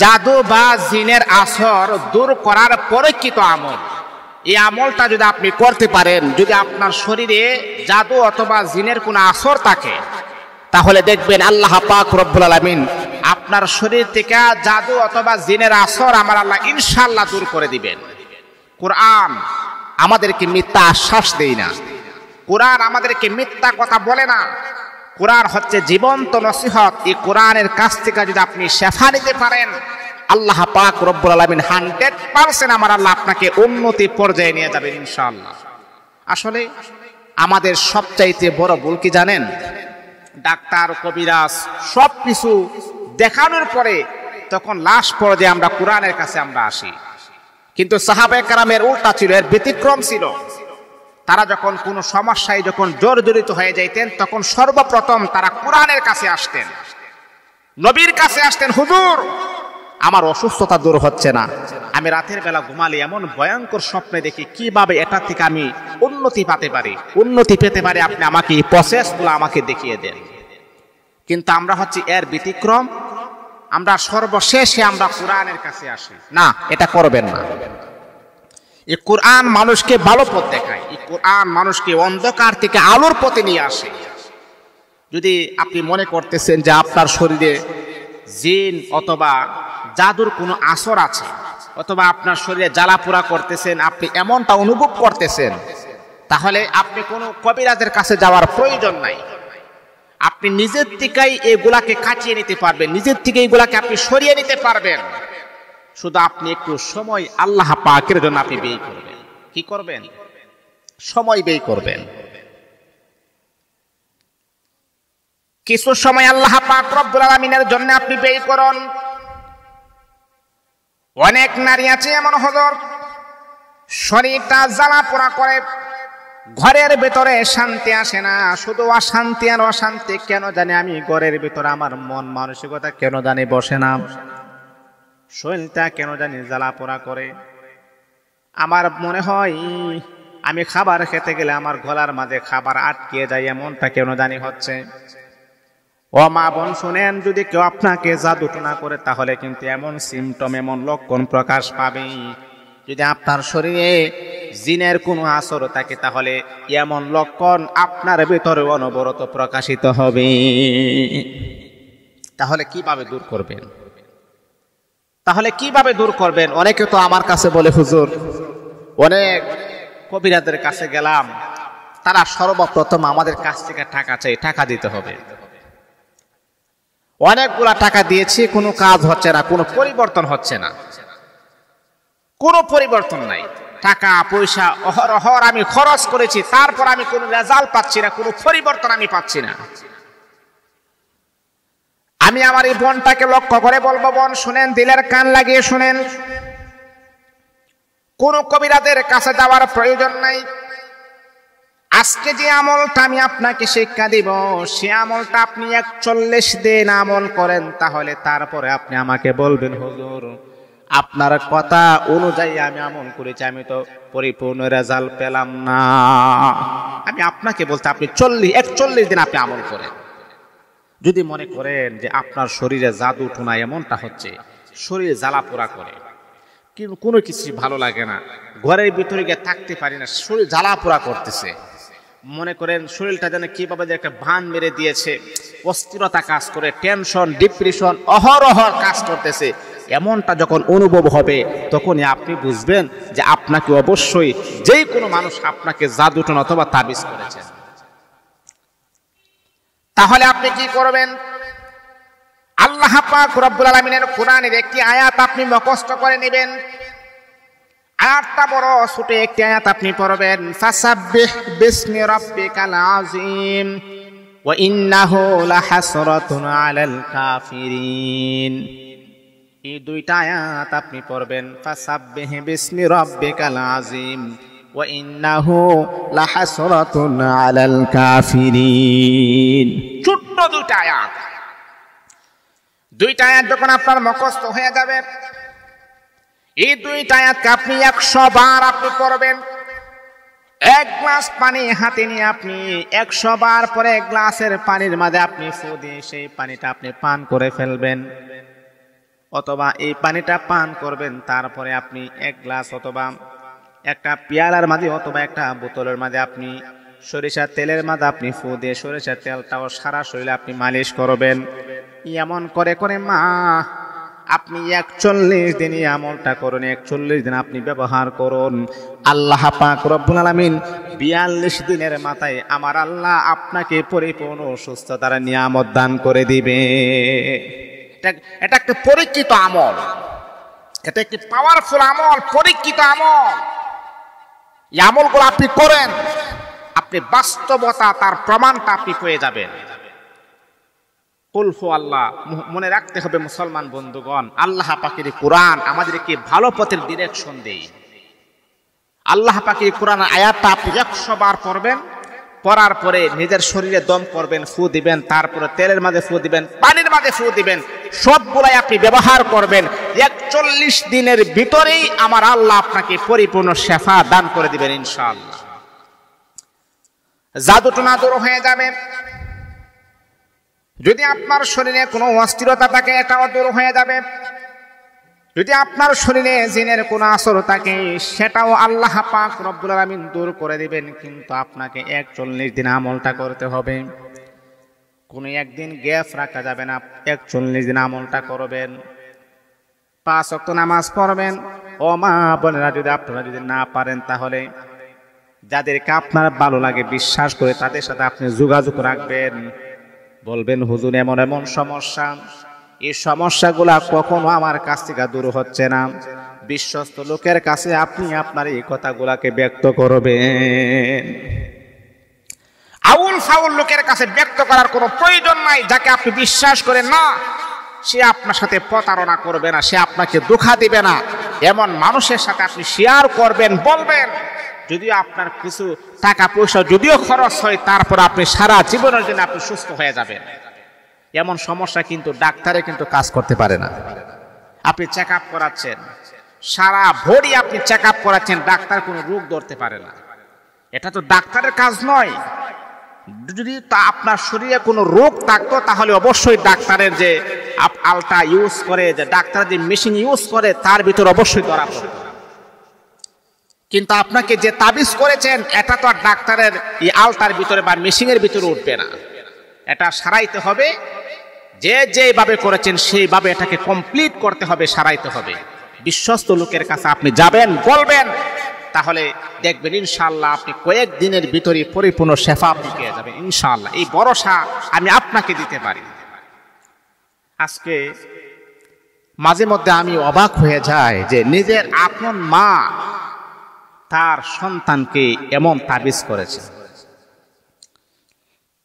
জাদু বা জিনের আসর দূর করার পরীক্ষিত আমল। এই আমলটা যদি আপনি করতে পারেন, যদি আপনার শরীরে জাদু অথবা জিনের কোনো আসর থাকে, তাহলে দেখবেন আল্লাহ পাক রব্বুল আলামিন আপনার শরীর থেকে জাদু অথবা জিনের আসর আমার আল্লাহ ইনশাআল্লাহ দূর করে দিবেন। কোরআন আমাদেরকে মিথ্যা আশ্বাস দেয় না, কোরআন আমাদেরকে মিথ্যা কথা বলে না। কোরআন হচ্ছে জীবন্ত নসিহত। এই কোরআনের কাছ থেকে যদি আপনি শেফা নিতে পারেন, আল্লাহ পাক রব্বুল আলামিন 100% আমার আল্লাহ আপনাকে উন্নতি পর্যায়ে নিয়ে যাবেন ইনশাআল্লাহ। আসলে আমাদের সবচাইতে বড় ভুল কি জানেন? ডাক্তার কবিরাজ সব কিছু দেখানোর পরে তখন লাস্ট পর্যায়ে আমরা কোরআনের কাছে আমরা আসি। কিন্তু সাহাবায়ে কেরামের উল্টা ছিল, এর ব্যতিক্রম ছিল। তারা যখন কোনো সমস্যায় যখন জর্জরিত হয়ে যাইতেন, তখন সর্বপ্রথম তারা কোরআনের কাছে আসতেন, নবীর কাছে আসতেন। হুজুর, আমার অসুস্থতা দূর হচ্ছে না, আমি রাতের বেলা ঘুমালে এমন ভয়ঙ্কর স্বপ্নে দেখি, কিভাবে এটা থেকে আমি উন্নতি পেতে পারি, আপনি আমাকে এই প্রসেসগুলো আমাকে দেখিয়ে দেন। কিন্তু আমরা হচ্ছে এর ব্যতিক্রম, আমরা সর্বশেষে আমরা কোরআনের কাছে আসি। না, এটা করবেন না। এই কোরআন মানুষকে ভালো পথ দেখায়, এই কোরআন মানুষকে অন্ধকার থেকে আলোর পথে নিয়ে আসে। যদি আপনি মনে করতেছেন যে আপনার শরীরে জিন অথবা জাদুর কোনো আসর আছে, অথবা আপনার শরীরে জ্বালাপোড়া করতেছেন, আপনি এমনটা অনুভব করতেছেন, তাহলে আপনি কোনো কবিরাজের কাছে যাওয়ার প্রয়োজন নাই। আপনি নিজের থেকেই এগুলাকে কাটিয়ে নিতে পারবেন, নিজের থেকে এগুলাকে আপনি সরিয়ে নিতে পারবেন। শুধু আপনি একটু সময় আল্লাহ পাকের জন্য আপনি ব্যয় করবেন। কি করবেন? সময় ব্যয় করবেন। কিছু সময় আল্লাহ পাক রব্বুল আলামিনের জন্য আপনি ব্যয় করুন। অনেক নারী আছে এমন হুজুর, শরীরটা জ্বালা পোড়া করে, ঘরের ভেতরে শান্তি আসে না, শুধু অশান্তি আর অশান্তি। কেন জানি আমি ঘরের ভেতরে আমার মন মানসিকতা কেন জানি বসে না, শরীরটা কেন জানি জ্বালা পোড়া করে। আমার মনে হয় আমি খাবার খেতে গেলে আমার গলার মাঝে খাবার আটকে যায়, এমনটা কেন জানি হচ্ছে। ও মা বোন শুনেন, যদি কেউ আপনাকে জাদু টোনা করে, তাহলে কিন্তু এমন সিমটম, এমন লক্ষণ প্রকাশ পাবে। যদি আপনার শরীরে জিনের কোনো আসর থাকে, তাহলে এমন লক্ষণ আপনার ভিতরে অনবরত প্রকাশিত হবে। তাহলে কিভাবে দূর করবেন? অনেকে তো আমার কাছে বলে, হুজুর, অনেক কবিরাজের কাছে গেলাম, তারা সর্বপ্রথম আমাদের কাছ থেকে টাকা চাই, টাকা দিতে হবে। অনেকগুলা টাকা দিয়েছি, কোনো কাজ হচ্ছে না, কোনো পরিবর্তন হচ্ছে না, কোনো পরিবর্তন নাই। টাকা পয়সা অহরহ আমি খরচ করেছি, তারপর আমি কোনো রেজাল্ট পাচ্ছি না, কোনো পরিবর্তন আমি পাচ্ছি না। আমি আমার এই বোনটাকে লক্ষ্য করে বলবো, বোন শুনেন, দিলের কান লাগিয়ে শুনেন, কোন কবিরাজের কাছে যাওয়ার প্রয়োজন নাই। আজকে যে আমলটা আমি আপনাকে শিক্ষা দিব, সে আমলটা আপনি 41 দিন আমল করেন, তাহলে তারপরে আপনি আমাকে বলবেন, হুজুর, আপনার কথা অনুযায়ী আমি আমল করেছি, আমি তো পরিপূর্ণ রেজাল্ট পেলাম না। আমি আপনাকে বলতে, আপনি 41 দিন আপনি আমল করেন। যদি মনে করেন যে আপনার শরীরে জাদু টোনা এমনটা হচ্ছে, শরীরে জ্বালা পোড়া করে, কিন্তু কোনো কিছু ভালো লাগে না, ঘরের ভিতরে গিয়ে থাকতে পারি না, শরীর জ্বালা পোড়া করতেছে, মনে করেন শরীরটা যেন কিভাবে একটা ভান মেরে দিয়েছে, অস্থিরতা কাজ করে, টেনশন, ডিপ্রেশন অহরহ কাজ করতেছে, এমনটা যখন অনুভব হবে, তখনই আপনি বুঝবেন যে আপনাকে অবশ্যই যে কোনো মানুষ আপনাকে জাদু টোনা অথবা তাবিজ করেছে। তাহলে আপনি কি করবেন? আল্লাহ পাক রব্বুল আলামিনের কোরআনের একটি আয়াত আপনি মুখস্থ করে নেবেন। আয়াতটা বড় ছোট একটি আয়াত, আপনি পড়বেন, ফাসাব্বিহ বিসমি রাব্বিকাল আযীম ওয়া ইন্নাহু লাহাসরাতুন আলাল কাফিরিন। এই দুইটা আয়াত আপনি পড়বেন, ফাসাব্বিহ বিসমি রাব্বিকাল আযীম ওয়া ইন্নাহু লাহাসরাতুন আলাল কাফিরিন। ছোট্ট দুইটা আয়াত, দুইটা আয়াত যখন আপনার মুখস্থ হয়ে যাবে, এই দুইটা আয়াতকে আপনি 100 বার আপনি পড়বেন। এক গ্লাস পানি হাতে নিয়ে আপনি 100 বার পরে গ্লাসের পানির মাঝে আপনি ফু দিয়ে সেই পানিটা আপনি পান করে ফেলবেন। অথবা এই পানিটা পান করবেন, তারপরে আপনি এক গ্লাস অথবা একটা পেয়ালার মাঝে অথবা একটা বোতলের মাঝে আপনি সরিষার তেলের মাঝে আপনি ফু দিয়ে সরিষার তেলটাও সারা শরীরে আপনি মালিশ করবেন। এমন করে করে মা আপনি 41 দিন এই আমলটা করুন, 41 দিন আপনি ব্যবহার করুন। আল্লাহ পাক রব্বুল আলামিন 42 দিনের মাথায় আমার আল্লাহ আপনাকে পরিপূর্ণ সুস্থতার নিয়ামত দান করে দিবে। এটা একটা পরীক্ষিত আমল, এটা একটি পাওয়ারফুল আমল, পরীক্ষিত আমল। এই আমলগুলো আপনি করেন, আপনি বাস্তবতা তার প্রমাণটা আপনি পেয়ে যাবেন। কুলফু আল্লাহ, মনে রাখতে হবে মুসলমান বন্ধুগণ, আল্লাহ পাকের কোরআন আমাদেরকে ভালো পথের ডিরেকশন দেয়। আল্লাহ পাকের কোরআন আয়াতটা আপনি 100 বার পড়বেন, পড়ার পরে নিজের শরীরে দম করবেন, ফু দিবেন, তারপরে তেলের মাঝে ফু দিবেন, পানির মাঝে ফু দিবেন, সবগুলাই আপনি ব্যবহার করবেন। 41 দিনের ভিতরেই আমার আল্লাহ আপনাকে পরিপূর্ণ শেফা দান করে দিবেন ইনশাআল্লাহ। জাদু টোনা দূর হয়ে যাবে। যদি আপনার শরীরে কোনো অস্থিরতা থাকে এটাও দূর হয়ে যাবে। যদি আপনার শরীরে জিনের কোনো আসর থাকে সেটাও আল্লাহ পাক রব্বুল আলামিন দূর করে দিবেন। কিন্তু আপনাকে 41 দিন আমলটা করতে হবে, কোনো একদিন গ্যাপ রাখা যাবে না। 41 দিন আমলটা করবেন, 5 ওয়াক্ত নামাজ পড়বেন। ও মা বোনেরা, যদি আপনারা যদি না পারেন তাহলে যাদেরকে আপনার ভালো লাগে বিশ্বাস করে তাদের সাথে আপনি যোগাযোগ রাখবেন, বলবেন হুজুর এমন এমন সমস্যা, এই সমস্যাগুলা কখনো আমার কাছ থেকে দূর হচ্ছে না। বিশ্বস্ত লোকের কাছে আপনি আপনার এই কথাগুলাকে ব্যক্ত করবেন। আউল ফাউল লোকের কাছে ব্যক্ত করার কোনো প্রয়োজন নাই। যাকে আপনি বিশ্বাস করেন না সে আপনার সাথে প্রতারণা করবে না, সে আপনাকে ধোঁকা দিবে না, এমন মানুষের সাথে আপনি শেয়ার করবেন, বলবেন। যদিও আপনার কিছু টাকা পয়সা যদিও খরচ হয়, তারপর আপনি সারা জীবনের জন্য আপনি সুস্থ হয়ে যাবেন। এমন সমস্যা কিন্তু ডাক্তারে কিন্তু কাজ করতে পারে না। আপনি চেক আপ করাচ্ছেন, সারা বডি আপনি চেক আপ করাচ্ছেন, ডাক্তার কোনো রোগ ধরতে পারে না। এটা তো ডাক্তারের কাজ নয়। যদি তা আপনার শরীরে কোনো রোগ থাকতো তাহলে অবশ্যই ডাক্তারের যে আলটা ইউজ করে, যে ডাক্তার যে মেশিন ইউজ করে তার ভিতর অবশ্যই ধরা পড়ে। কিন্তু আপনাকে যে তাবিজ করেছেন এটা তো আর ডাক্তারের এই আলতার ভিতরে বা মেশিনের ভিতরে উঠবে না। এটা সারাইতে হবে, যে যেভাবে করেছেন সেইভাবে এটাকে কমপ্লিট করতে হবে, সারাইতে হবে। বিশ্বস্ত লোকের কাছে আপনি যাবেন, বলবেন, তাহলে দেখবেন ইনশাআল্লাহ আপনি কয়েকদিনের ভিতরে পরিপূর্ণ শেফা আপনি পেয়ে যাবেন ইনশাআল্লাহ। এই ভরসা আমি আপনাকে দিতে পারি। আজকে মাঝে মধ্যে আমি অবাক হয়ে যাই যে নিজের আপন মা তার সন্তানকে এমন তাবিজ করেছে,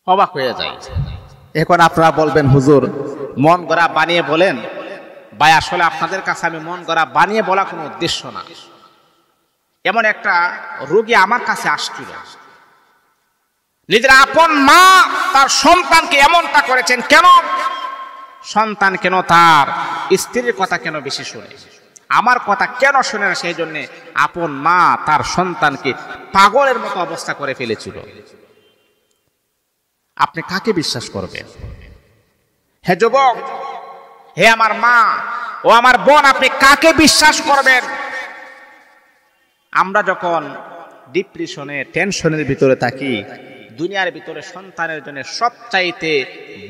অবাক হয়ে যায়। এখন আপনারা বলবেন হুজুর মন গড়া বানিয়ে বলেন। ভাই আসলে আপনাদের কাছে আমি মন গড়া বানিয়ে বলা কোনো উদ্দেশ্য না। এমন একটা রোগী আমার কাছে আসছিল, নিজের আপন মা তার সন্তানকে এমনটা করেছেন। কেন সন্তান, কেন তার স্ত্রীর কথা কেন বেশি শুনে, আমার কথা কেন শুনে না? সেই জন্য আপন মা তার সন্তানকে পাগলের মতো অবস্থা করে ফেলেছিল। আপনি কাকে বিশ্বাস করবেন? হে যুবক, হে আমার মা ও আমার বোন, আপনি কাকে বিশ্বাস করবেন? আমরা যখন ডিপ্রেশনে টেনশনের ভিতরে থাকি, দুনিয়ার ভিতরে সন্তানের জন্য সবচাইতে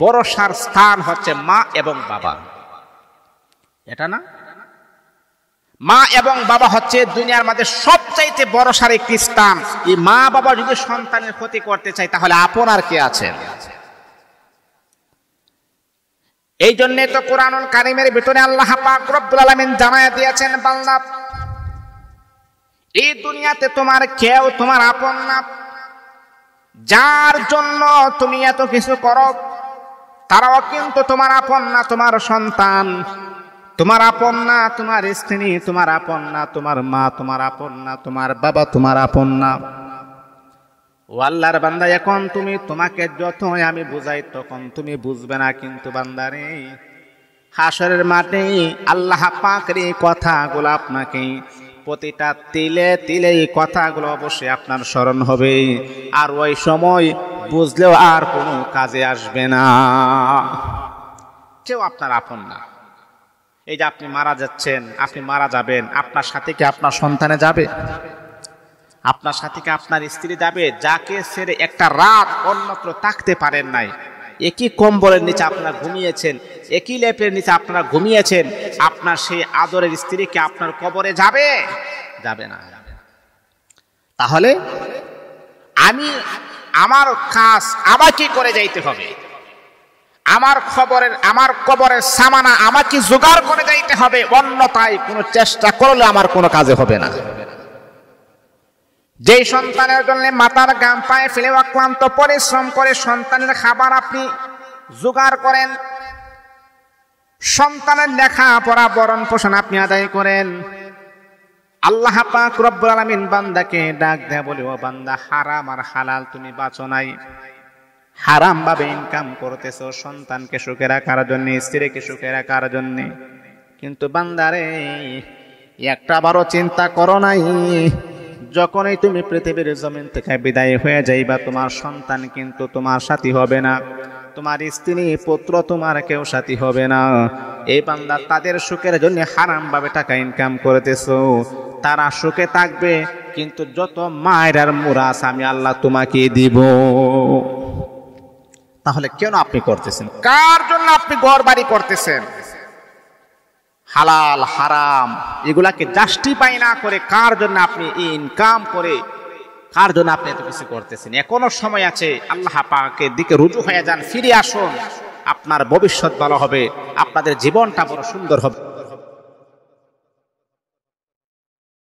ভরসার স্থান হচ্ছে মা এবং বাবা। এটা না, মা এবং বাবা হচ্ছে দুনিয়ার মধ্যে সবচাইতে ভরসার একটি স্থান। এই মা বাবা যদি সন্তানের ক্ষতি করতে চায় তাহলে আপনার কে আছেন? এই জন্য তো কোরআনুল কারীমের ভিতরে আল্লাহ পাক রব্বুল আলামিন জানায়া দিয়েছেন, বান্দা এই দুনিয়াতে তোমার কেউ তোমার আপন না। যার জন্য তুমি এত কিছু করো তারাও কিন্তু তোমার আপন না। তোমার সন্তান তোমার আপন না, তোমার স্ত্রী তোমার আপন না, তোমার মা তোমার আপন না, তোমার বাবা তোমার আপন না। ও আল্লাহর বান্দা, এখন তোমাকে যতই আমি বুঝাই তখন তুমি বুঝবে না। কিন্তু বান্দারে, হাসরের মাঠে আল্লাহ পাকের এই কথাগুলো আপনাকে প্রতিটা তিলে তিলে এই কথাগুলো অবশ্যই আপনার স্মরণ হবে। আর ওই সময় বুঝলেও আর কোনো কাজে আসবে না। কেউ আপনার আপন না। এই যে আপনি মারা যাচ্ছেন, আপনি মারা যাবেন, আপনার সাথে কি আপনার সন্তানে যাবে? আপনার সাথে কি আপনার স্ত্রী যাবে? যাকে ছেড়ে একটা রাত অন্যত্র থাকতে পারেন নাই, একই কম্বলের নিচে আপনারা ঘুমিয়েছেন, একই লেপের নিচে আপনারা ঘুমিয়েছেন, আপনার সেই আদরের স্ত্রী কি আপনার কবরে যাবে? যাবে না। তাহলে আমার কাজ আমাকে করে যাইতে হবে, আমার কবরের সামানা আমাকে জোগাড় করে যাইতে হবে, অন্যথায় কোনো চেষ্টা করলে আমার কোনো কাজে হবে না। যেই সন্তানের জন্য মাথার ঘাম পায়ে ফেলে অক্লান্ত পরিশ্রম করে সন্তানের খাবার আপনি জোগাড় করেন, সন্তানের লেখাপড়া ভরণ পোষণ আপনি আদায় করেন, আল্লাহ পাক রব্বুল আলামিন বান্দাকে ডাক দেয়া বলে, ও বান্দা, হারাম আর হালাল তুমি বাঁচো নাই, হারাম ভাবে ইনকাম করতেছো সন্তানকে সুখে রাখার জন্য, স্ত্রীকে সুখে রাখার জন্য, কিন্তু বান্দারে একটা বারো চিন্তা করো নাই, যখনই তুমি পৃথিবীর জমিন থেকে বিদায় হয়ে যাইবা, তোমার সন্তান কিন্তু তোমার সাথী হবে না, তোমার স্ত্রী পুত্র তোমার কেউ সাথী হবে না। এই বান্দা তাদের সুখের জন্য হারাম ভাবে টাকা ইনকাম করতেছো, তারা সুখে থাকবে, কিন্তু যত মায়ের আর মুরাস আমি আল্লাহ তোমাকে দিব। তাহলে কেন আপনি করতেছেন? কার জন্য আপনি ঘর বাড়ি করতেছেন? হালাল হারাম এগুলাকে জাস্টিফাই না করে কার জন্য আপনি ইনকাম করে, কার জন্য আপনি এত কিছু করতেছেন? এখনো সময় আছে, আল্লাহ পাকের দিকে রুজু হয়ে যান, ফিরে আসুন, আপনার ভবিষ্যৎ ভালো হবে, আপনাদের জীবনটা বড় সুন্দর হবে।